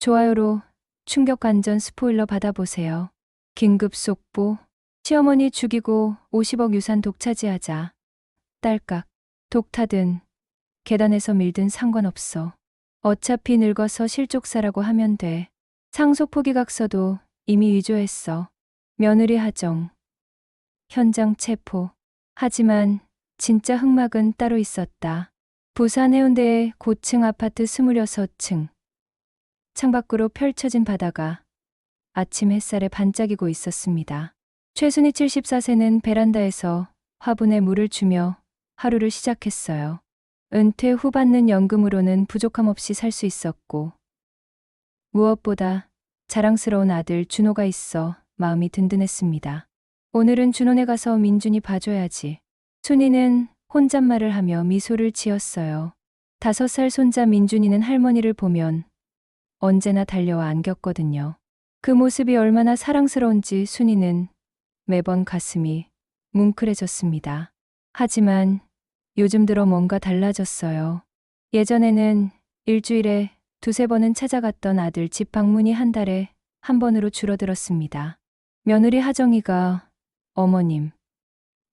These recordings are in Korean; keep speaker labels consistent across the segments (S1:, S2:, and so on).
S1: 좋아요로 충격 안전 스포일러 받아보세요. 긴급 속보. 시어머니 죽이고 50억 유산 독차지하자. 딸깍. 독타든 계단에서 밀든 상관없어. 어차피 늙어서 실족사라고 하면 돼. 상속 포기각서도 이미 위조했어. 며느리 하정. 현장 체포. 하지만 진짜 흑막은 따로 있었다. 부산 해운대의 고층 아파트 26층. 창밖으로 펼쳐진 바다가 아침 햇살에 반짝이고 있었습니다. 최순희 74세는 베란다에서 화분에 물을 주며 하루를 시작했어요. 은퇴 후 받는 연금으로는 부족함 없이 살 수 있었고, 무엇보다 자랑스러운 아들 준호가 있어 마음이 든든했습니다. 오늘은 준호네 가서 민준이 봐줘야지. 순이는 혼잣말을 하며 미소를 지었어요. 5살 손자 민준이는 할머니를 보면 언제나 달려와 안겼거든요. 그 모습이 얼마나 사랑스러운지 순이는 매번 가슴이 뭉클해졌습니다. 하지만 요즘 들어 뭔가 달라졌어요. 예전에는 일주일에 2~3번은 찾아갔던 아들 집 방문이 한 달에 1번으로 줄어들었습니다. 며느리 하정이가 어머님,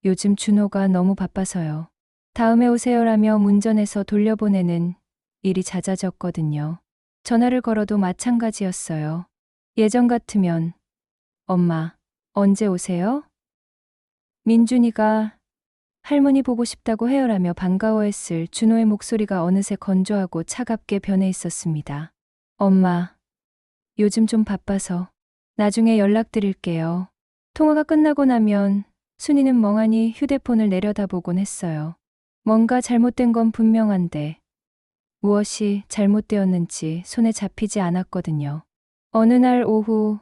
S1: 요즘 준호가 너무 바빠서요. 다음에 오세요라며 문전에서 돌려보내는 일이 잦아졌거든요. 전화를 걸어도 마찬가지였어요. 예전 같으면 엄마, 언제 오세요? 민준이가 할머니 보고 싶다고 해요라며 반가워했을 준호의 목소리가 어느새 건조하고 차갑게 변해 있었습니다. 엄마, 요즘 좀 바빠서 나중에 연락드릴게요. 통화가 끝나고 나면 순이는 멍하니 휴대폰을 내려다보곤 했어요. 뭔가 잘못된 건 분명한데 무엇이 잘못되었는지 손에 잡히지 않았거든요. 어느 날 오후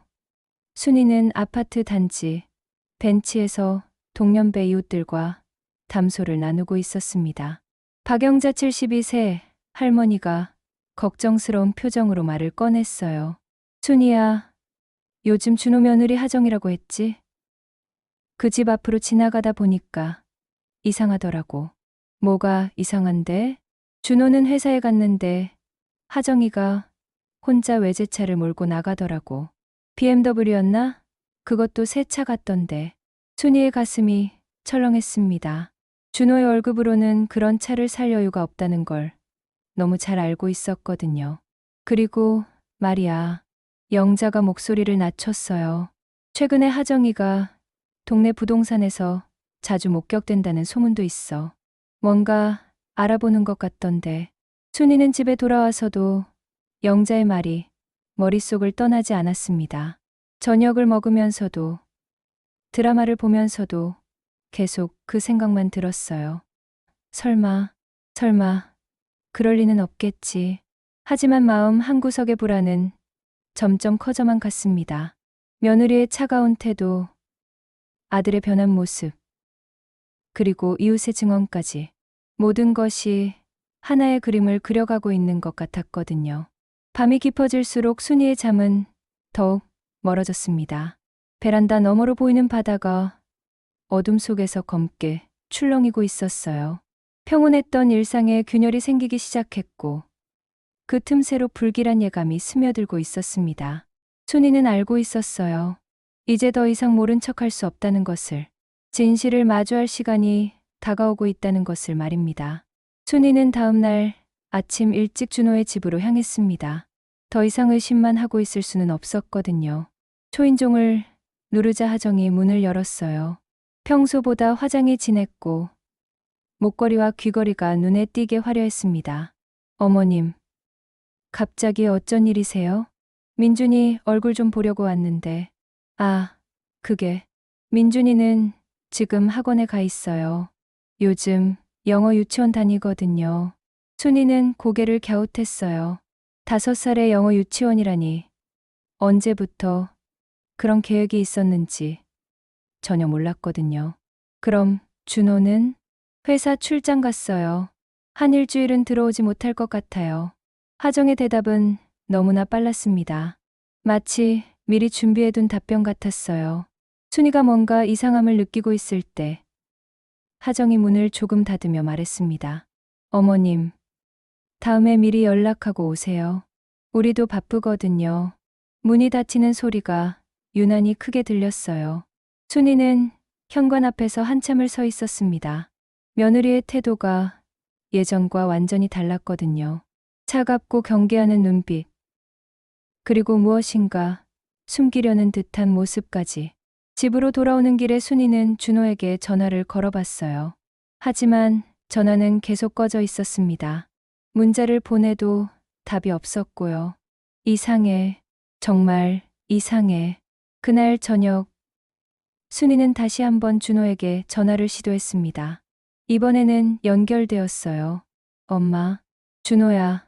S1: 순이는 아파트 단지 벤치에서 동년배 이웃들과 담소를 나누고 있었습니다. 박영자 72세 할머니가 걱정스러운 표정으로 말을 꺼냈어요. 순이야, 요즘 준호 며느리 하정이라고 했지? 그 집 앞으로 지나가다 보니까 이상하더라고. 뭐가 이상한데? 준호는 회사에 갔는데 하정이가 혼자 외제차를 몰고 나가더라고. BMW였나? 그것도 새 차 같던데. 순이의 가슴이 철렁했습니다. 준호의 월급으로는 그런 차를 살 여유가 없다는 걸 너무 잘 알고 있었거든요. 그리고 말이야, 영자가 목소리를 낮췄어요. 최근에 하정이가 동네 부동산에서 자주 목격된다는 소문도 있어. 뭔가 알아보는 것 같던데. 순이는 집에 돌아와서도 영자의 말이 머릿속을 떠나지 않았습니다. 저녁을 먹으면서도 드라마를 보면서도 계속 그 생각만 들었어요. 설마, 그럴 리는 없겠지. 하지만 마음 한구석의 불안은 점점 커져만 갔습니다. 며느리의 차가운 태도, 아들의 변한 모습, 그리고 이웃의 증언까지 모든 것이 하나의 그림을 그려가고 있는 것 같았거든요. 밤이 깊어질수록 순이의 잠은 더욱 멀어졌습니다. 베란다 너머로 보이는 바다가 어둠 속에서 검게 출렁이고 있었어요. 평온했던 일상에 균열이 생기기 시작했고 그 틈새로 불길한 예감이 스며들고 있었습니다. 순이는 알고 있었어요. 이제 더 이상 모른 척할 수 없다는 것을, 진실을 마주할 시간이 다가오고 있다는 것을 말입니다. 순이는 다음 날 아침 일찍 준호의 집으로 향했습니다. 더 이상 의심만 하고 있을 수는 없었거든요. 초인종을 누르자 하정이 문을 열었어요. 평소보다 화장이 진했고 목걸이와 귀걸이가 눈에 띄게 화려했습니다. 어머님, 갑자기 어쩐 일이세요? 민준이 얼굴 좀 보려고 왔는데. 아, 그게. 민준이는 지금 학원에 가 있어요. 요즘 영어 유치원 다니거든요. 순이는 고개를 갸웃했어요. 5살의 영어 유치원이라니. 언제부터 그런 계획이 있었는지 전혀 몰랐거든요. 그럼 준호는? 회사 출장 갔어요. 한 일주일은 들어오지 못할 것 같아요. 하정의 대답은 너무나 빨랐습니다. 마치 미리 준비해둔 답변 같았어요. 순이가 뭔가 이상함을 느끼고 있을 때 하정이 문을 조금 닫으며 말했습니다. 어머님, 다음에 미리 연락하고 오세요. 우리도 바쁘거든요. 문이 닫히는 소리가 유난히 크게 들렸어요. 순이는 현관 앞에서 한참을 서 있었습니다. 며느리의 태도가 예전과 완전히 달랐거든요. 차갑고 경계하는 눈빛, 그리고 무엇인가 숨기려는 듯한 모습까지. 집으로 돌아오는 길에 순이는 준호에게 전화를 걸어봤어요. 하지만 전화는 계속 꺼져 있었습니다. 문자를 보내도 답이 없었고요. 이상해. 정말 이상해. 그날 저녁, 순이는 다시 한번 준호에게 전화를 시도했습니다. 이번에는 연결되었어요. 엄마, 준호야.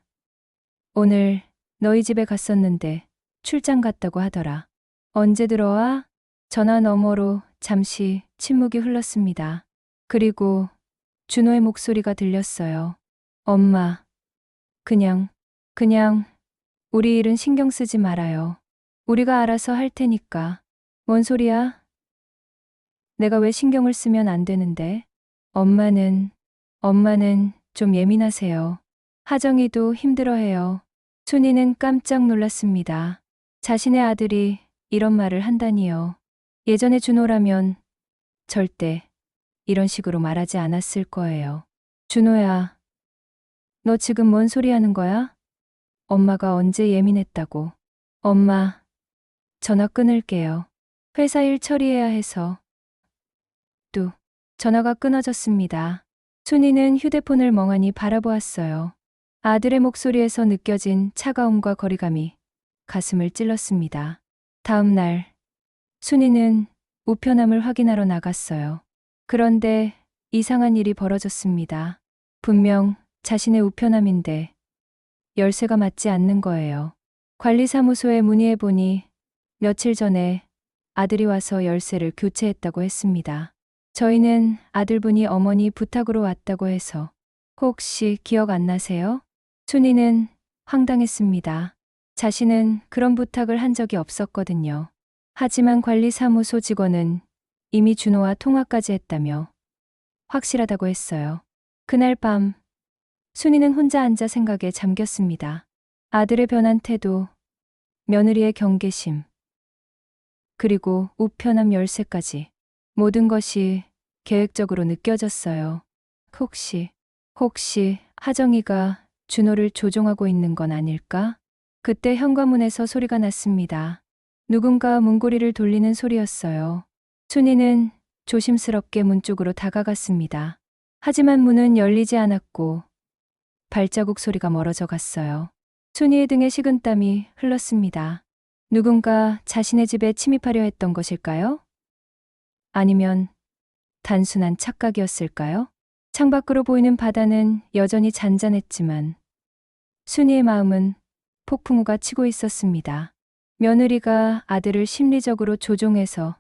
S1: 오늘 너희 집에 갔었는데 출장 갔다고 하더라. 언제 들어와? 전화 너머로 잠시 침묵이 흘렀습니다. 그리고 준호의 목소리가 들렸어요. 엄마, 그냥 우리 일은 신경 쓰지 말아요. 우리가 알아서 할 테니까. 뭔 소리야? 내가 왜 신경을 쓰면 안 되는데? 엄마는 좀 예민하세요. 하정이도 힘들어해요. 순이는 깜짝 놀랐습니다. 자신의 아들이 이런 말을 한다니요. 예전에 준호라면 절대 이런 식으로 말하지 않았을 거예요. 준호야, 너 지금 뭔 소리 하는 거야? 엄마가 언제 예민했다고. 엄마, 전화 끊을게요. 회사 일 처리해야 해서. 또 전화가 끊어졌습니다. 순이는 휴대폰을 멍하니 바라보았어요. 아들의 목소리에서 느껴진 차가움과 거리감이 가슴을 찔렀습니다. 다음 날, 순이는 우편함을 확인하러 나갔어요. 그런데 이상한 일이 벌어졌습니다. 분명 자신의 우편함인데 열쇠가 맞지 않는 거예요. 관리사무소에 문의해보니 며칠 전에 아들이 와서 열쇠를 교체했다고 했습니다. 저희는 아들분이 어머니 부탁으로 왔다고 해서 혹시 기억 안 나세요? 순이는 황당했습니다. 자신은 그런 부탁을 한 적이 없었거든요. 하지만 관리사무소 직원은 이미 준호와 통화까지 했다며 확실하다고 했어요. 그날 밤, 순이는 혼자 앉아 생각에 잠겼습니다. 아들의 변한 태도, 며느리의 경계심, 그리고 우편함 열쇠까지. 모든 것이 계획적으로 느껴졌어요. 혹시 하정이가 준호를 조종하고 있는 건 아닐까? 그때 현관문에서 소리가 났습니다. 누군가 문고리를 돌리는 소리였어요. 순이는 조심스럽게 문 쪽으로 다가갔습니다. 하지만 문은 열리지 않았고 발자국 소리가 멀어져 갔어요. 순이의 등에 식은땀이 흘렀습니다. 누군가 자신의 집에 침입하려 했던 것일까요? 아니면 단순한 착각이었을까요? 창밖으로 보이는 바다는 여전히 잔잔했지만 순이의 마음은 폭풍우가 치고 있었습니다. 며느리가 아들을 심리적으로 조종해서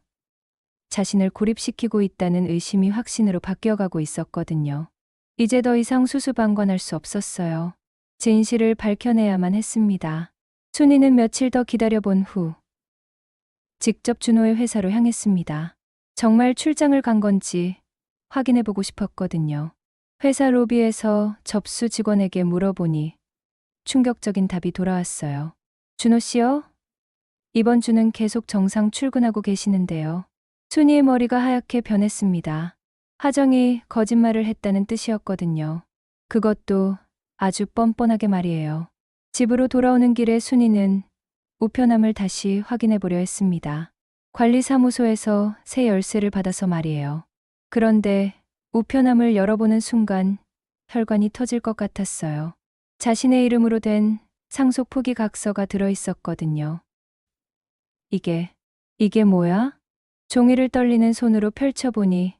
S1: 자신을 고립시키고 있다는 의심이 확신으로 바뀌어가고 있었거든요. 이제 더 이상 수수방관할 수 없었어요. 진실을 밝혀내야만 했습니다. 순이는 며칠 더 기다려본 후 직접 준호의 회사로 향했습니다. 정말 출장을 간 건지 확인해보고 싶었거든요. 회사 로비에서 접수 직원에게 물어보니 충격적인 답이 돌아왔어요. 준호 씨요? 이번 주는 계속 정상 출근하고 계시는데요. 순이의 머리가 하얗게 변했습니다. 하정이 거짓말을 했다는 뜻이었거든요. 그것도 아주 뻔뻔하게 말이에요. 집으로 돌아오는 길에 순이는 우편함을 다시 확인해 보려 했습니다. 관리사무소에서 새 열쇠를 받아서 말이에요. 그런데 우편함을 열어보는 순간 혈관이 터질 것 같았어요. 자신의 이름으로 된 상속 포기 각서가 들어있었거든요. 이게 뭐야? 종이를 떨리는 손으로 펼쳐보니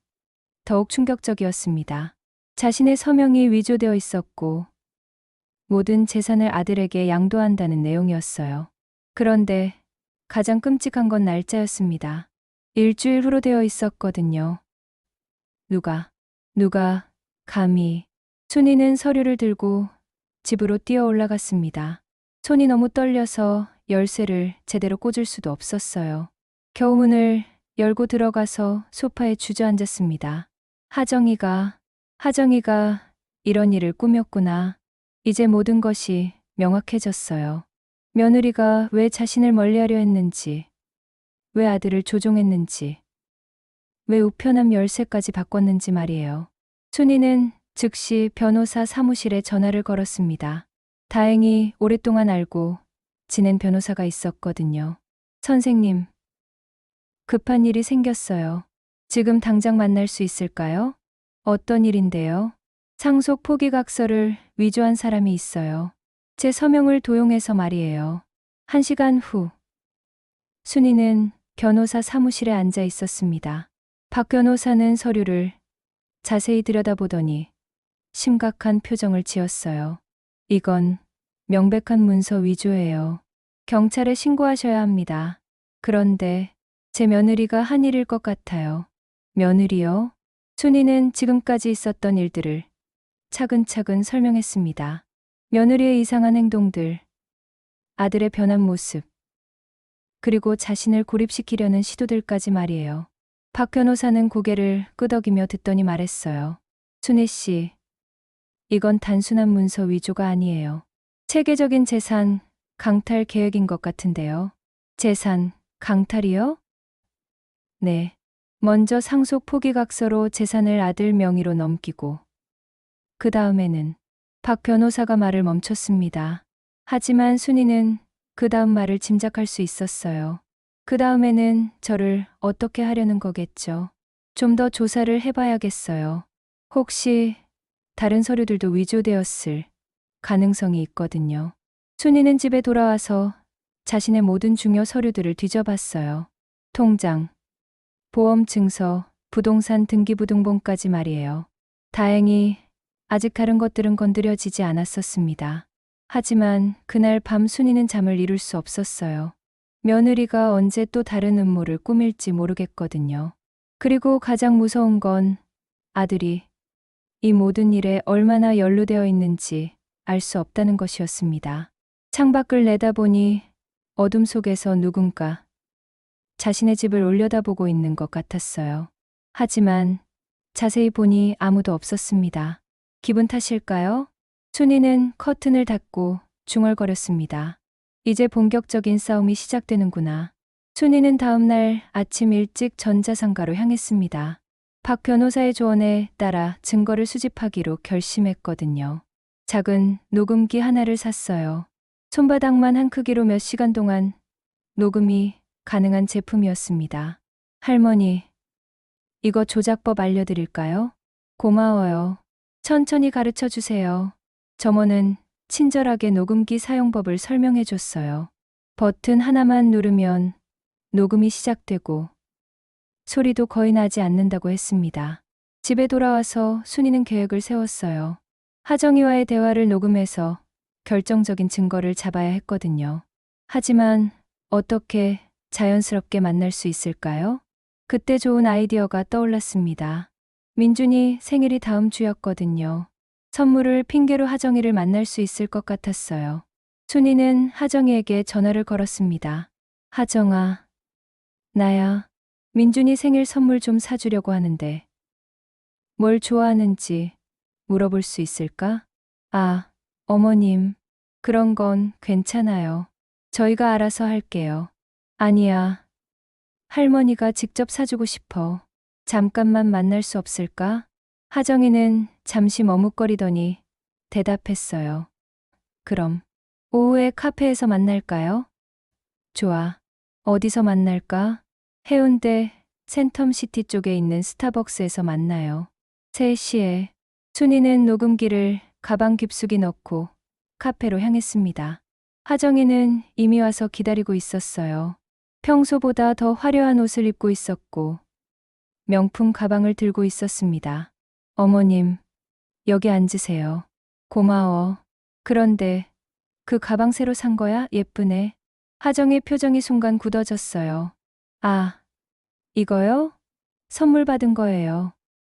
S1: 더욱 충격적이었습니다. 자신의 서명이 위조되어 있었고 모든 재산을 아들에게 양도한다는 내용이었어요. 그런데 가장 끔찍한 건 날짜였습니다. 일주일 후로 되어 있었거든요. 누가 감히. 순이는 서류를 들고 집으로 뛰어 올라갔습니다. 손이 너무 떨려서 열쇠를 제대로 꽂을 수도 없었어요. 겨우 문을 열고 들어가서 소파에 주저앉았습니다. 하정이가 이런 일을 꾸몄구나. 이제 모든 것이 명확해졌어요. 며느리가 왜 자신을 멀리하려 했는지, 왜 아들을 조종했는지, 왜 우편함 열쇠까지 바꿨는지 말이에요. 순이는 즉시 변호사 사무실에 전화를 걸었습니다. 다행히 오랫동안 알고 지낸 변호사가 있었거든요. 선생님, 급한 일이 생겼어요. 지금 당장 만날 수 있을까요? 어떤 일인데요? 상속 포기각서를 위조한 사람이 있어요. 제 서명을 도용해서 말이에요. 1시간 후, 순이는 변호사 사무실에 앉아 있었습니다. 박 변호사는 서류를 자세히 들여다보더니 심각한 표정을 지었어요. 이건 명백한 문서 위조예요. 경찰에 신고하셔야 합니다. 그런데 제 며느리가 한 일일 것 같아요. 며느리요? 순이는 지금까지 있었던 일들을 차근차근 설명했습니다. 며느리의 이상한 행동들, 아들의 변한 모습, 그리고 자신을 고립시키려는 시도들까지 말이에요. 박 변호사는 고개를 끄덕이며 듣더니 말했어요. 순희 씨, 이건 단순한 문서 위조가 아니에요. 체계적인 재산 강탈 계획인 것 같은데요. 재산 강탈이요? 네. 먼저 상속 포기각서로 재산을 아들 명의로 넘기고 그 다음에는 박 변호사가 말을 멈췄습니다. 하지만 순이는 그 다음 말을 짐작할 수 있었어요. 그 다음에는 저를 어떻게 하려는 거겠죠. 좀 더 조사를 해봐야겠어요. 혹시 다른 서류들도 위조되었을 가능성이 있거든요. 순이는 집에 돌아와서 자신의 모든 중요 서류들을 뒤져봤어요. 통장, 보험 증서, 부동산 등기부등본까지 말이에요. 다행히 아직 다른 것들은 건드려지지 않았었습니다. 하지만 그날 밤 순이는 잠을 이룰 수 없었어요. 며느리가 언제 또 다른 음모를 꾸밀지 모르겠거든요. 그리고 가장 무서운 건 아들이 이 모든 일에 얼마나 연루되어 있는지 알 수 없다는 것이었습니다. 창밖을 내다보니 어둠 속에서 누군가 자신의 집을 올려다보고 있는 것 같았어요. 하지만 자세히 보니 아무도 없었습니다. 기분 탓일까요? 순이는 커튼을 닫고 중얼거렸습니다. 이제 본격적인 싸움이 시작되는구나. 순이는 다음날 아침 일찍 전자상가로 향했습니다. 박 변호사의 조언에 따라 증거를 수집하기로 결심했거든요. 작은 녹음기 하나를 샀어요. 손바닥만 한 크기로 몇 시간 동안 녹음이 가능한 제품이었습니다. 할머니, 이거 조작법 알려드릴까요? 고마워요. 천천히 가르쳐 주세요. 점원은 친절하게 녹음기 사용법을 설명해 줬어요. 버튼 하나만 누르면 녹음이 시작되고 소리도 거의 나지 않는다고 했습니다. 집에 돌아와서 순이는 계획을 세웠어요. 하정이와의 대화를 녹음해서 결정적인 증거를 잡아야 했거든요. 하지만 어떻게 자연스럽게 만날 수 있을까요? 그때 좋은 아이디어가 떠올랐습니다. 민준이 생일이 다음 주였거든요. 선물을 핑계로 하정이를 만날 수 있을 것 같았어요. 순이는 하정이에게 전화를 걸었습니다. 하정아, 나야. 민준이 생일 선물 좀 사주려고 하는데 뭘 좋아하는지 물어볼 수 있을까? 아, 어머님, 그런 건 괜찮아요. 저희가 알아서 할게요. 아니야, 할머니가 직접 사주고 싶어. 잠깐만 만날 수 없을까? 하정이는 잠시 머뭇거리더니 대답했어요. 그럼 오후에 카페에서 만날까요? 좋아. 어디서 만날까? 해운대 센텀시티 쪽에 있는 스타벅스에서 만나요. 3시에 순이는 녹음기를 가방 깊숙이 넣고 카페로 향했습니다. 하정이는 이미 와서 기다리고 있었어요. 평소보다 더 화려한 옷을 입고 있었고 명품 가방을 들고 있었습니다. 어머님, 여기 앉으세요. 고마워. 그런데 그 가방 새로 산 거야? 예쁘네. 하정의 표정이 순간 굳어졌어요. 아, 이거요? 선물 받은 거예요.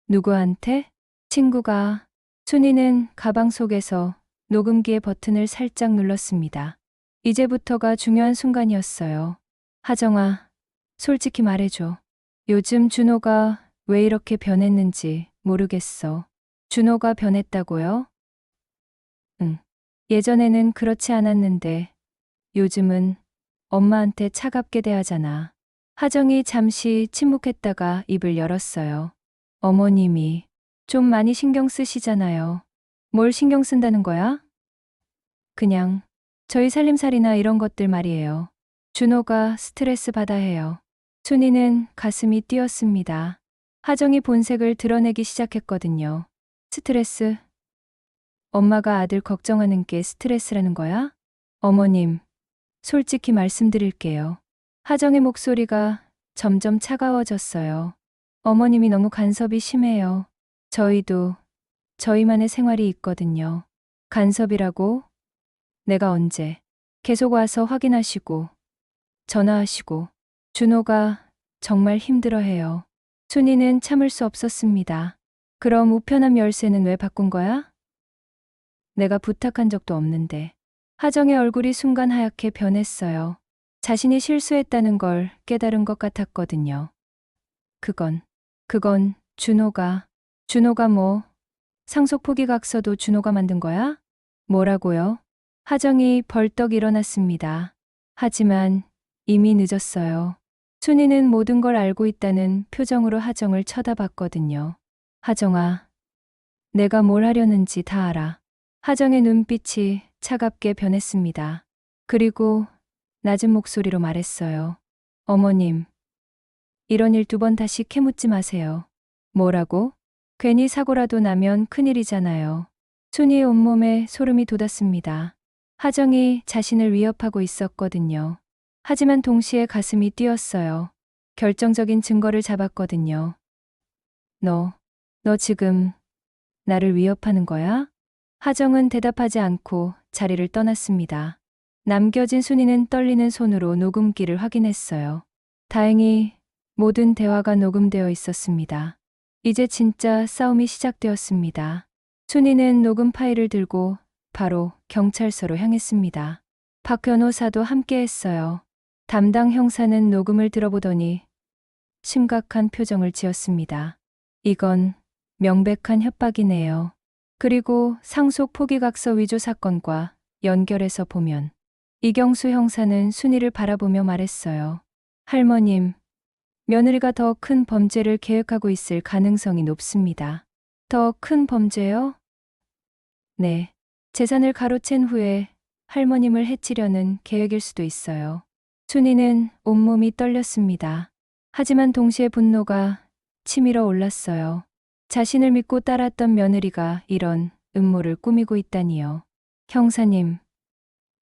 S1: 누구한테? 친구가. 순이는 가방 속에서 녹음기의 버튼을 살짝 눌렀습니다. 이제부터가 중요한 순간이었어요. 하정아, 솔직히 말해줘. 요즘 준호가 왜 이렇게 변했는지 모르겠어. 준호가 변했다고요? 응. 예전에는 그렇지 않았는데 요즘은 엄마한테 차갑게 대하잖아. 하정이 잠시 침묵했다가 입을 열었어요. 어머님이 좀 많이 신경 쓰시잖아요. 뭘 신경 쓴다는 거야? 그냥 저희 살림살이나 이런 것들 말이에요. 준호가 스트레스 받아 해요. 순이는 가슴이 뛰었습니다. 하정이 본색을 드러내기 시작했거든요. 스트레스? 엄마가 아들 걱정하는 게 스트레스라는 거야? 어머님, 솔직히 말씀드릴게요. 하정의 목소리가 점점 차가워졌어요. 어머님이 너무 간섭이 심해요. 저희도 저희만의 생활이 있거든요. 간섭이라고? 내가 언제? 계속 와서 확인하시고, 전화하시고. 준호가 정말 힘들어해요. 순이는 참을 수 없었습니다. 그럼 우편함 열쇠는 왜 바꾼 거야? 내가 부탁한 적도 없는데. 하정의 얼굴이 순간 하얗게 변했어요. 자신이 실수했다는 걸 깨달은 것 같았거든요. 그건 준호가 뭐, 상속 포기각서도 준호가 만든 거야? 뭐라고요? 하정이 벌떡 일어났습니다. 하지만 이미 늦었어요. 순이는 모든 걸 알고 있다는 표정으로 하정을 쳐다봤거든요. 하정아, 내가 뭘 하려는지 다 알아. 하정의 눈빛이 차갑게 변했습니다. 그리고 낮은 목소리로 말했어요. 어머님, 이런 일 두 번 다시 캐묻지 마세요. 뭐라고? 괜히 사고라도 나면 큰일이잖아요. 순이의 온몸에 소름이 돋았습니다. 하정이 자신을 위협하고 있었거든요. 하지만 동시에 가슴이 뛰었어요. 결정적인 증거를 잡았거든요. 너 지금 나를 위협하는 거야? 하정은 대답하지 않고 자리를 떠났습니다. 남겨진 순이는 떨리는 손으로 녹음기를 확인했어요. 다행히 모든 대화가 녹음되어 있었습니다. 이제 진짜 싸움이 시작되었습니다. 순이는 녹음 파일을 들고 바로 경찰서로 향했습니다. 박 변호사도 함께 했어요. 담당 형사는 녹음을 들어보더니 심각한 표정을 지었습니다. 이건 명백한 협박이네요. 그리고 상속 포기각서 위조 사건과 연결해서 보면 이경수 형사는 순이를 바라보며 말했어요. 할머님, 며느리가 더 큰 범죄를 계획하고 있을 가능성이 높습니다. 더 큰 범죄요? 네. 재산을 가로챈 후에 할머님을 해치려는 계획일 수도 있어요. 순이는 온몸이 떨렸습니다. 하지만 동시에 분노가 치밀어 올랐어요. 자신을 믿고 따랐던 며느리가 이런 음모를 꾸미고 있다니요. 형사님,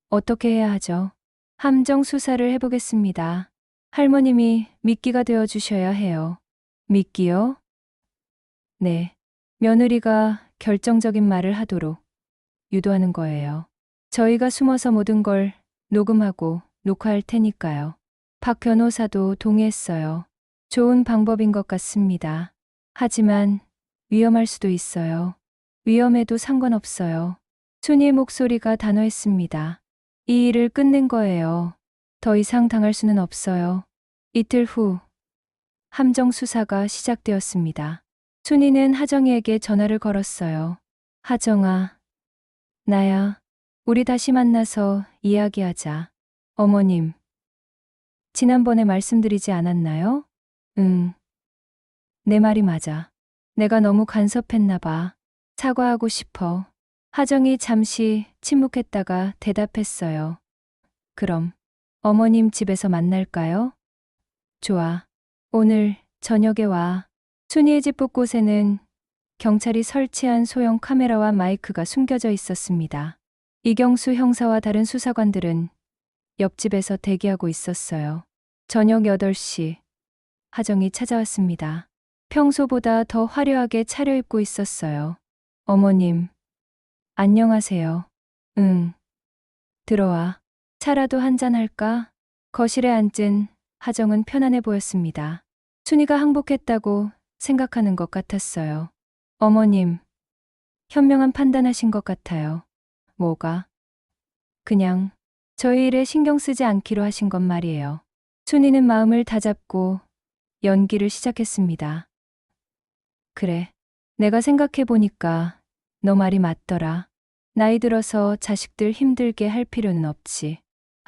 S1: 어떻게 해야 하죠? 함정 수사를 해보겠습니다. 할머님이 미끼가 되어 주셔야 해요. 미끼요? 네. 며느리가 결정적인 말을 하도록 유도하는 거예요. 저희가 숨어서 모든 걸 녹음하고 녹화할 테니까요. 박 변호사도 동의했어요. 좋은 방법인 것 같습니다. 하지만 위험할 수도 있어요. 위험해도 상관없어요. 순이의 목소리가 단호했습니다. 이 일을 끝낸 거예요. 더 이상 당할 수는 없어요. 이틀 후 함정 수사가 시작되었습니다. 순이는 하정이에게 전화를 걸었어요. 하정아, 나야. 우리 다시 만나서 이야기하자. 어머님, 지난번에 말씀드리지 않았나요? 응, 내 말이 맞아. 내가 너무 간섭했나 봐. 사과하고 싶어. 하정이 잠시 침묵했다가 대답했어요. 그럼 어머님 집에서 만날까요? 좋아. 오늘 저녁에 와. 순이의 집 곳곳에는 경찰이 설치한 소형 카메라와 마이크가 숨겨져 있었습니다. 이경수 형사와 다른 수사관들은 옆집에서 대기하고 있었어요. 저녁 8시, 하정이 찾아왔습니다. 평소보다 더 화려하게 차려입고 있었어요. 어머님, 안녕하세요. 응, 들어와. 차라도 한잔 할까? 거실에 앉은 하정은 편안해 보였습니다. 순이가 항복했다고 생각하는 것 같았어요. 어머님, 현명한 판단하신 것 같아요. 뭐가? 그냥 저희 일에 신경 쓰지 않기로 하신 건 말이에요. 순이는 마음을 다잡고 연기를 시작했습니다. 그래, 내가 생각해보니까 너 말이 맞더라. 나이 들어서 자식들 힘들게 할 필요는 없지.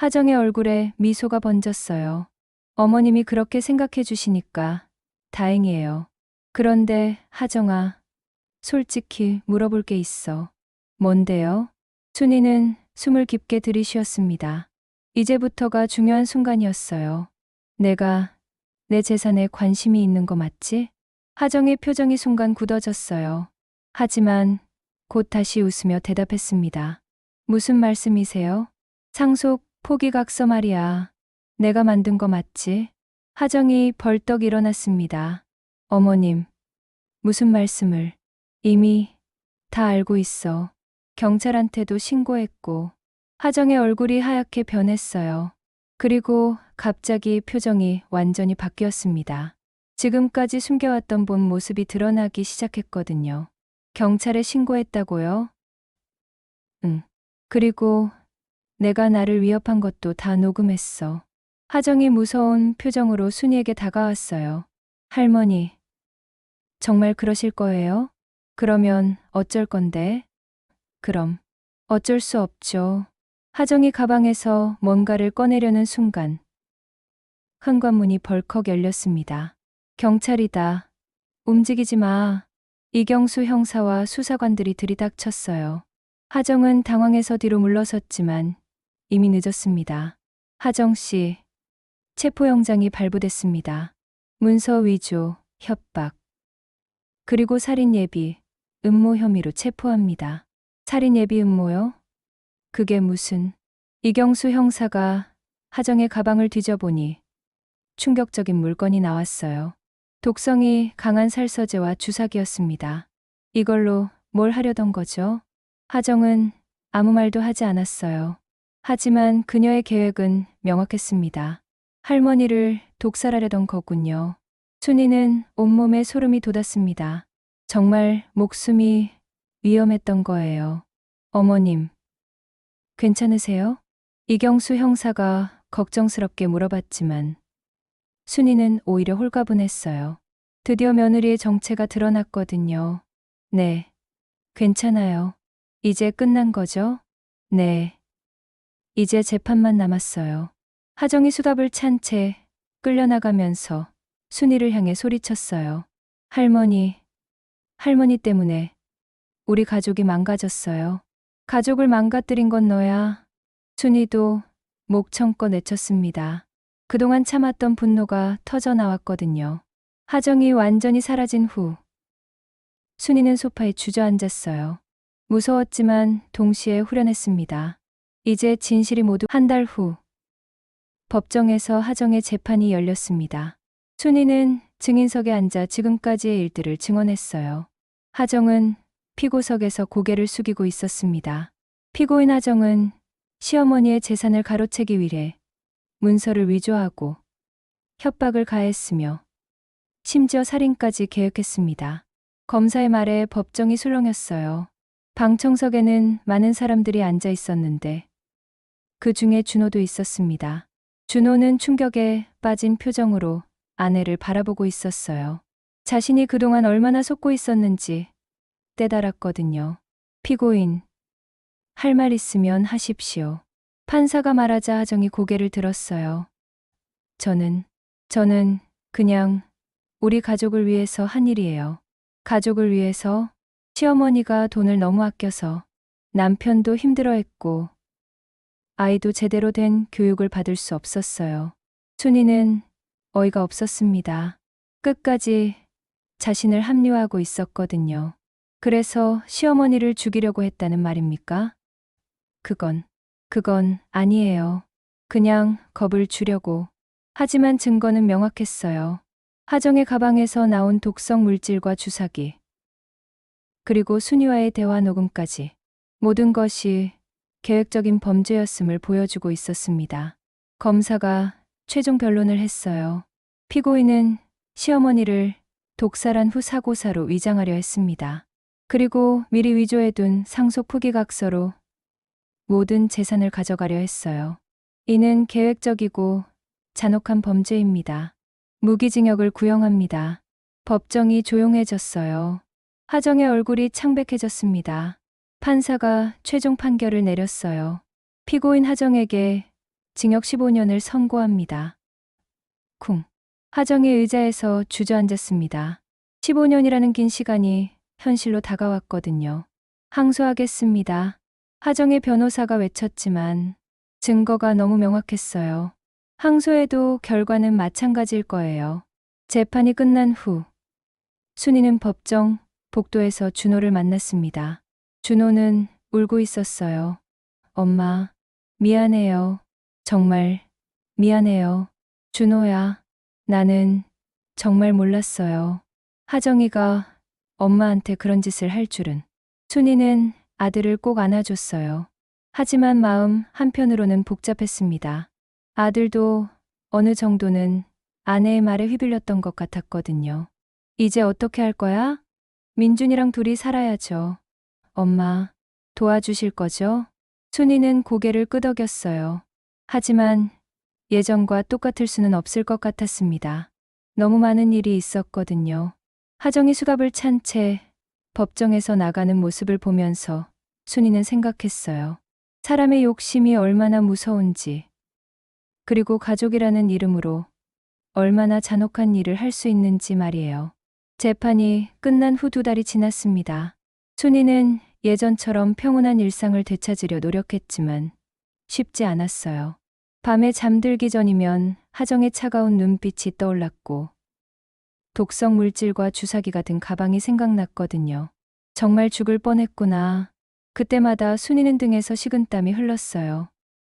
S1: 하정의 얼굴에 미소가 번졌어요. 어머님이 그렇게 생각해 주시니까 다행이에요. 그런데 하정아, 솔직히 물어볼 게 있어. 뭔데요? 순이는 숨을 깊게 들이쉬었습니다. 이제부터가 중요한 순간이었어요. 내가 내 재산에 관심이 있는 거 맞지? 하정의 표정이 순간 굳어졌어요. 하지만 곧 다시 웃으며 대답했습니다. 무슨 말씀이세요? 상속 포기각서 말이야. 내가 만든 거 맞지? 하정이 벌떡 일어났습니다. 어머님, 무슨 말씀을? 이미 다 알고 있어. 경찰한테도 신고했고. 하정의 얼굴이 하얗게 변했어요. 그리고 갑자기 표정이 완전히 바뀌었습니다. 지금까지 숨겨왔던 본 모습이 드러나기 시작했거든요. 경찰에 신고했다고요? 응. 그리고 내가 나를 위협한 것도 다 녹음했어. 하정이 무서운 표정으로 순이에게 다가왔어요. 할머니, 정말 그러실 거예요? 그러면 어쩔 건데? 그럼 어쩔 수 없죠. 하정이 가방에서 뭔가를 꺼내려는 순간 현관문이 벌컥 열렸습니다. 경찰이다. 움직이지 마. 이경수 형사와 수사관들이 들이닥쳤어요. 하정은 당황해서 뒤로 물러섰지만 이미 늦었습니다. 하정 씨, 체포영장이 발부됐습니다. 문서 위조, 협박, 그리고 살인 예비, 음모 혐의로 체포합니다. 살인 예비 음모요? 그게 무슨... 이경수 형사가 하정의 가방을 뒤져보니 충격적인 물건이 나왔어요. 독성이 강한 살서재와 주사기였습니다. 이걸로 뭘 하려던 거죠? 하정은 아무 말도 하지 않았어요. 하지만 그녀의 계획은 명확했습니다. 할머니를 독살하려던 거군요. 순이는 온몸에 소름이 돋았습니다. 정말 목숨이 위험했던 거예요. 어머님, 괜찮으세요? 이경수 형사가 걱정스럽게 물어봤지만 순이는 오히려 홀가분했어요. 드디어 며느리의 정체가 드러났거든요. 네, 괜찮아요. 이제 끝난 거죠? 네. 이제 재판만 남았어요. 하정이 수갑을 찬 채 끌려나가면서 순이를 향해 소리쳤어요. 할머니, 할머니 때문에 우리 가족이 망가졌어요. 가족을 망가뜨린 건 너야. 순이도 목청껏 내쳤습니다. 그동안 참았던 분노가 터져 나왔거든요. 하정이 완전히 사라진 후 순이는 소파에 주저앉았어요. 무서웠지만 동시에 후련했습니다. 이제 진실이 모두 한 달 후 법정에서 하정의 재판이 열렸습니다. 순이는 증인석에 앉아 지금까지의 일들을 증언했어요. 하정은 피고석에서 고개를 숙이고 있었습니다. 피고인 하정은 시어머니의 재산을 가로채기 위해 문서를 위조하고 협박을 가했으며 심지어 살인까지 계획했습니다. 검사의 말에 법정이 술렁였어요. 방청석에는 많은 사람들이 앉아 있었는데 그 중에 준호도 있었습니다. 준호는 충격에 빠진 표정으로 아내를 바라보고 있었어요. 자신이 그동안 얼마나 속고 있었는지 깨달았거든요. 피고인, 할 말 있으면 하십시오. 판사가 말하자 하정이 고개를 들었어요. 저는 그냥 우리 가족을 위해서 한 일이에요. 가족을 위해서? 시어머니가 돈을 너무 아껴서 남편도 힘들어했고 아이도 제대로 된 교육을 받을 수 없었어요. 순이는 어이가 없었습니다. 끝까지 자신을 합리화하고 있었거든요. 그래서 시어머니를 죽이려고 했다는 말입니까? 그건 아니에요. 그냥 겁을 주려고. 하지만 증거는 명확했어요. 하정의 가방에서 나온 독성 물질과 주사기, 그리고 순이와의 대화 녹음까지. 모든 것이 계획적인 범죄였음을 보여주고 있었습니다. 검사가 최종 변론을 했어요. 피고인은 시어머니를 독살한 후 사고사로 위장하려 했습니다. 그리고 미리 위조해둔 상속 포기각서로 모든 재산을 가져가려 했어요. 이는 계획적이고 잔혹한 범죄입니다. 무기징역을 구형합니다. 법정이 조용해졌어요. 하정의 얼굴이 창백해졌습니다. 판사가 최종 판결을 내렸어요. 피고인 하정에게 징역 15년을 선고합니다. 쿵. 하정의 의자에서 주저앉았습니다. 15년이라는 긴 시간이 현실로 다가왔거든요. 항소하겠습니다. 하정의 변호사가 외쳤지만 증거가 너무 명확했어요. 항소해도 결과는 마찬가지일 거예요. 재판이 끝난 후 순이는 법정 복도에서 준호를 만났습니다. 준호는 울고 있었어요. 엄마, 미안해요. 정말 미안해요. 준호야, 나는 정말 몰랐어요. 하정이가 엄마한테 그런 짓을 할 줄은. 순이는 아들을 꼭 안아줬어요. 하지만 마음 한편으로는 복잡했습니다. 아들도 어느 정도는 아내의 말에 휘둘렸던 것 같았거든요. 이제 어떻게 할 거야? 민준이랑 둘이 살아야죠. 엄마, 도와주실 거죠? 순이는 고개를 끄덕였어요. 하지만 예전과 똑같을 수는 없을 것 같았습니다. 너무 많은 일이 있었거든요. 하정이 수갑을 찬 채 법정에서 나가는 모습을 보면서 순이는 생각했어요. 사람의 욕심이 얼마나 무서운지, 그리고 가족이라는 이름으로 얼마나 잔혹한 일을 할 수 있는지 말이에요. 재판이 끝난 후 2달이 지났습니다. 순이는 예전처럼 평온한 일상을 되찾으려 노력했지만 쉽지 않았어요. 밤에 잠들기 전이면 하정의 차가운 눈빛이 떠올랐고 독성 물질과 주사기가 든 가방이 생각났거든요. 정말 죽을 뻔했구나. 그때마다 순이는 등에서 식은땀이 흘렀어요.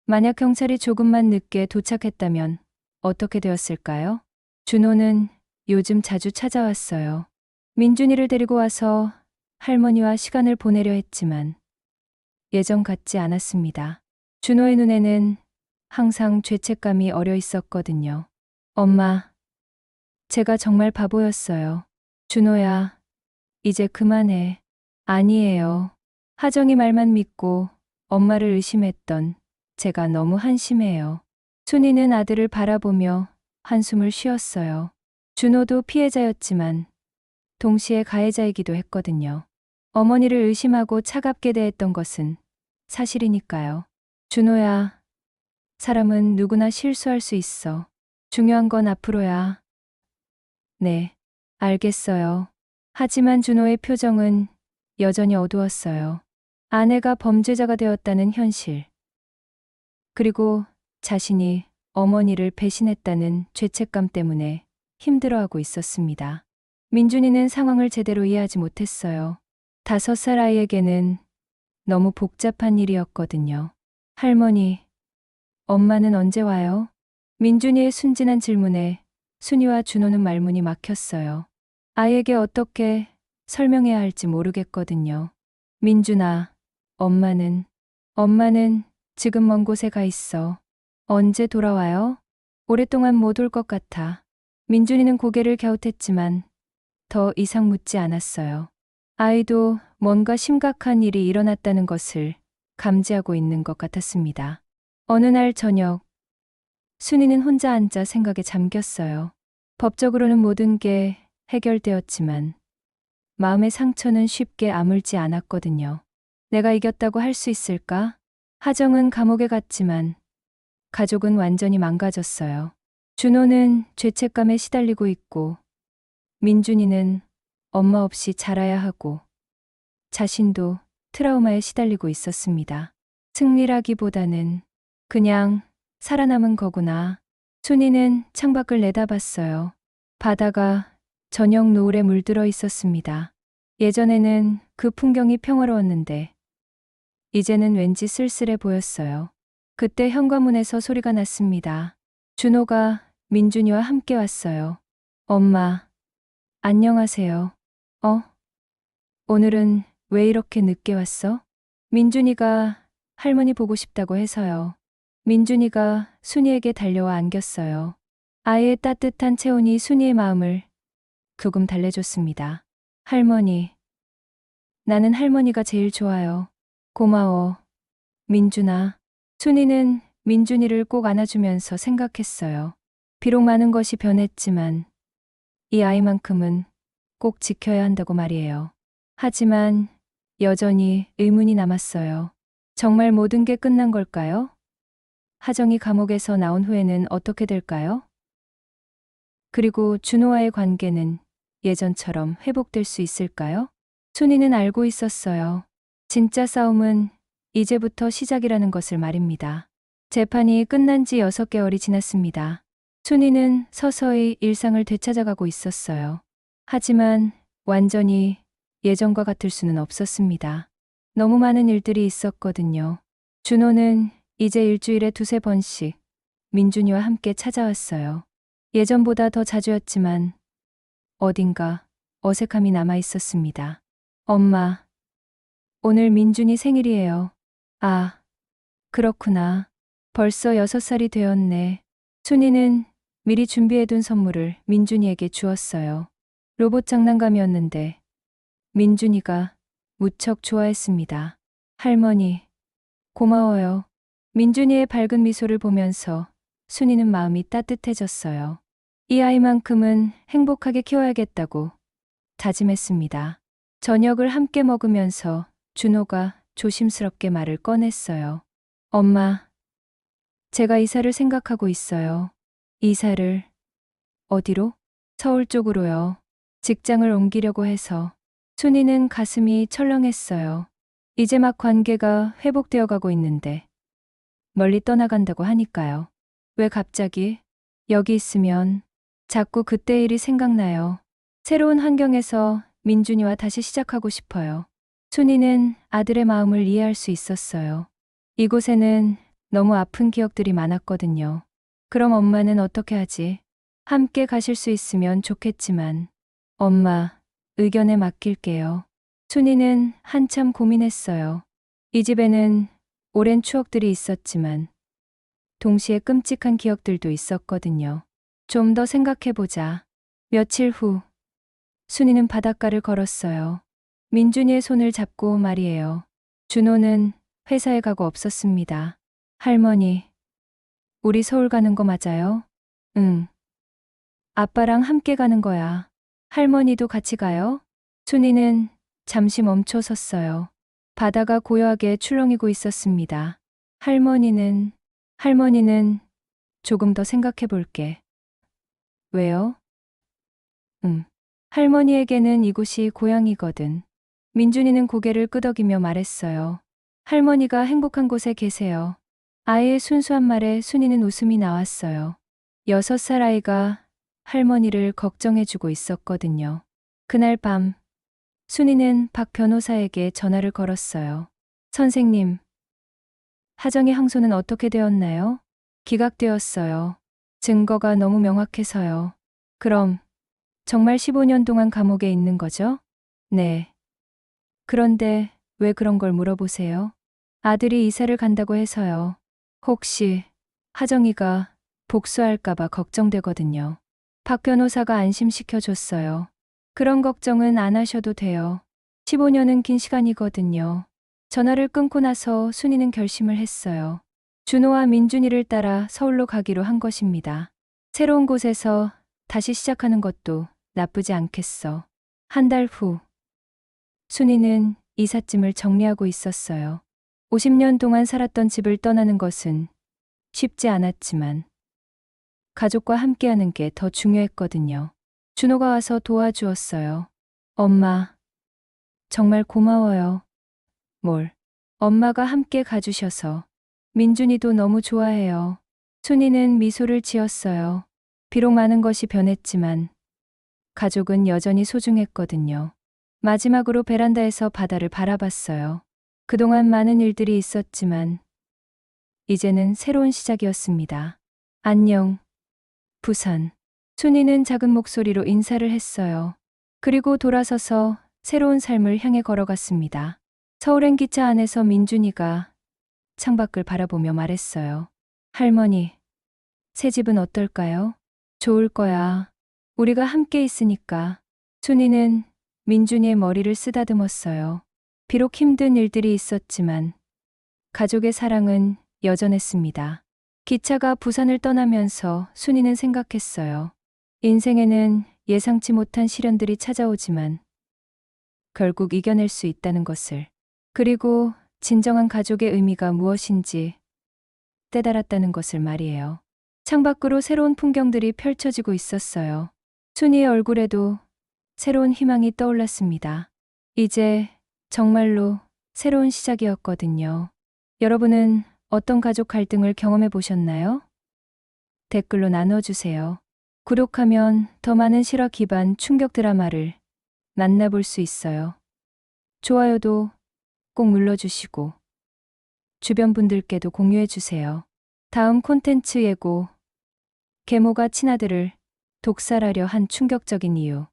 S1: 만약 경찰이 조금만 늦게 도착했다면 어떻게 되었을까요? 준호는 요즘 자주 찾아왔어요. 민준이를 데리고 와서 할머니와 시간을 보내려 했지만 예전 같지 않았습니다. 준호의 눈에는 항상 죄책감이 어려 있었거든요. 엄마, 제가 정말 바보였어요. 준호야, 이제 그만해. 아니에요. 하정이 말만 믿고 엄마를 의심했던 제가 너무 한심해요. 순이는 아들을 바라보며 한숨을 쉬었어요. 준호도 피해자였지만 동시에 가해자이기도 했거든요. 어머니를 의심하고 차갑게 대했던 것은 사실이니까요. 준호야, 사람은 누구나 실수할 수 있어. 중요한 건 앞으로야. 네, 알겠어요. 하지만 준호의 표정은 여전히 어두웠어요. 아내가 범죄자가 되었다는 현실, 그리고 자신이 어머니를 배신했다는 죄책감 때문에 힘들어하고 있었습니다. 민준이는 상황을 제대로 이해하지 못했어요. 5살 아이에게는 너무 복잡한 일이었거든요. 할머니, 엄마는 언제 와요? 민준이의 순진한 질문에 순이와 준호는 말문이 막혔어요. 아이에게 어떻게 설명해야 할지 모르겠거든요. 민준아, 엄마는 지금 먼 곳에 가 있어. 언제 돌아와요? 오랫동안 못 올 것 같아. 민준이는 고개를 갸웃했지만 더 이상 묻지 않았어요. 아이도 뭔가 심각한 일이 일어났다는 것을 감지하고 있는 것 같았습니다. 어느 날 저녁, 순이는 혼자 앉아 생각에 잠겼어요. 법적으로는 모든 게 해결되었지만 마음의 상처는 쉽게 아물지 않았거든요. 내가 이겼다고 할 수 있을까? 하정은 감옥에 갔지만 가족은 완전히 망가졌어요. 준호는 죄책감에 시달리고 있고 민준이는 엄마 없이 자라야 하고 자신도 트라우마에 시달리고 있었습니다. 승리라기보다는 그냥 살아남은 거구나. 순이는 창밖을 내다봤어요. 바다가 저녁 노을에 물들어 있었습니다. 예전에는 그 풍경이 평화로웠는데 이제는 왠지 쓸쓸해 보였어요. 그때 현관문에서 소리가 났습니다. 준호가 민준이와 함께 왔어요. 엄마, 안녕하세요. 오늘은 왜 이렇게 늦게 왔어? 민준이가 할머니 보고 싶다고 해서요. 민준이가 순이에게 달려와 안겼어요. 아이의 따뜻한 체온이 순이의 마음을 조금 달래줬습니다. 할머니, 나는 할머니가 제일 좋아요. 고마워, 민준아. 순이는 민준이를 꼭 안아주면서 생각했어요. 비록 많은 것이 변했지만 이 아이만큼은 꼭 지켜야 한다고 말이에요. 하지만 여전히 의문이 남았어요. 정말 모든 게 끝난 걸까요? 하정이 감옥에서 나온 후에는 어떻게 될까요? 그리고 준호와의 관계는 예전처럼 회복될 수 있을까요? 순이는 알고 있었어요. 진짜 싸움은 이제부터 시작이라는 것을 말입니다. 재판이 끝난 지 6개월이 지났습니다. 순이는 서서히 일상을 되찾아가고 있었어요. 하지만 완전히 예전과 같을 수는 없었습니다. 너무 많은 일들이 있었거든요. 준호는 이제 일주일에 2~3번씩 민준이와 함께 찾아왔어요. 예전보다 더 자주였지만 어딘가 어색함이 남아 있었습니다. 엄마, 오늘 민준이 생일이에요. 아, 그렇구나. 벌써 6살이 되었네. 순이는 미리 준비해둔 선물을 민준이에게 주었어요. 로봇 장난감이었는데 민준이가 무척 좋아했습니다. 할머니, 고마워요. 민준이의 밝은 미소를 보면서 순이는 마음이 따뜻해졌어요. 이 아이만큼은 행복하게 키워야겠다고 다짐했습니다. 저녁을 함께 먹으면서 준호가 조심스럽게 말을 꺼냈어요. 엄마, 제가 이사를 생각하고 있어요. 이사를 어디로? 서울 쪽으로요. 직장을 옮기려고 해서. 순이는 가슴이 철렁했어요. 이제 막 관계가 회복되어 가고 있는데 멀리 떠나간다고 하니까요. 왜 갑자기? 여기 있으면 자꾸 그때 일이 생각나요. 새로운 환경에서 민준이와 다시 시작하고 싶어요. 순이는 아들의 마음을 이해할 수 있었어요. 이곳에는 너무 아픈 기억들이 많았거든요. 그럼 엄마는 어떻게 하지? 함께 가실 수 있으면 좋겠지만 엄마 의견에 맡길게요. 순이는 한참 고민했어요. 이 집에는 오랜 추억들이 있었지만 동시에 끔찍한 기억들도 있었거든요. 좀 더 생각해보자. 며칠 후 순이는 바닷가를 걸었어요. 민준이의 손을 잡고 말이에요. 준호는 회사에 가고 없었습니다. 할머니, 우리 서울 가는 거 맞아요? 응. 아빠랑 함께 가는 거야. 할머니도 같이 가요? 순이는 잠시 멈춰 섰어요. 바다가 고요하게 출렁이고 있었습니다. 할머니는 조금 더 생각해 볼게. 왜요? 할머니에게는 이곳이 고향이거든. 민준이는 고개를 끄덕이며 말했어요. 할머니가 행복한 곳에 계세요. 아이의 순수한 말에 순이는 웃음이 나왔어요. 6살 아이가 할머니를 걱정해주고 있었거든요. 그날 밤, 순이는 박 변호사에게 전화를 걸었어요. 선생님, 하정의 항소는 어떻게 되었나요? 기각되었어요. 증거가 너무 명확해서요. 그럼 정말 15년 동안 감옥에 있는 거죠? 네. 그런데 왜 그런 걸 물어보세요? 아들이 이사를 간다고 해서요. 혹시 하정이가 복수할까봐 걱정되거든요. 박 변호사가 안심시켜줬어요. 그런 걱정은 안 하셔도 돼요. 15년은 긴 시간이거든요. 전화를 끊고 나서 순이는 결심을 했어요. 준호와 민준이를 따라 서울로 가기로 한 것입니다. 새로운 곳에서 다시 시작하는 것도 나쁘지 않겠어. 한 달 후, 순이는 이삿짐을 정리하고 있었어요. 50년 동안 살았던 집을 떠나는 것은 쉽지 않았지만 가족과 함께하는 게 더 중요했거든요. 준호가 와서 도와주었어요. 엄마, 정말 고마워요. 뭘? 엄마가 함께 가주셔서. 민준이도 너무 좋아해요. 순이는 미소를 지었어요. 비록 많은 것이 변했지만 가족은 여전히 소중했거든요. 마지막으로 베란다에서 바다를 바라봤어요. 그동안 많은 일들이 있었지만 이제는 새로운 시작이었습니다. 안녕, 부산. 순이는 작은 목소리로 인사를 했어요. 그리고 돌아서서 새로운 삶을 향해 걸어갔습니다. 서울행 기차 안에서 민준이가 창밖을 바라보며 말했어요. 할머니, 새 집은 어떨까요? 좋을 거야. 우리가 함께 있으니까. 순이는 민준이의 머리를 쓰다듬었어요. 비록 힘든 일들이 있었지만 가족의 사랑은 여전했습니다. 기차가 부산을 떠나면서 순이는 생각했어요. 인생에는 예상치 못한 시련들이 찾아오지만 결국 이겨낼 수 있다는 것을. 그리고 진정한 가족의 의미가 무엇인지 때달았다는 것을 말이에요. 창밖으로 새로운 풍경들이 펼쳐지고 있었어요. 순이의 얼굴에도 새로운 희망이 떠올랐습니다. 이제 정말로 새로운 시작이었거든요. 여러분은 어떤 가족 갈등을 경험해 보셨나요? 댓글로 나눠주세요. 구독하면 더 많은 실화 기반 충격 드라마를 만나볼 수 있어요. 좋아요도 꼭 눌러주시고 주변 분들께도 공유해주세요. 다음 콘텐츠 예고. 계모가 친아들을 독살하려 한 충격적인 이유.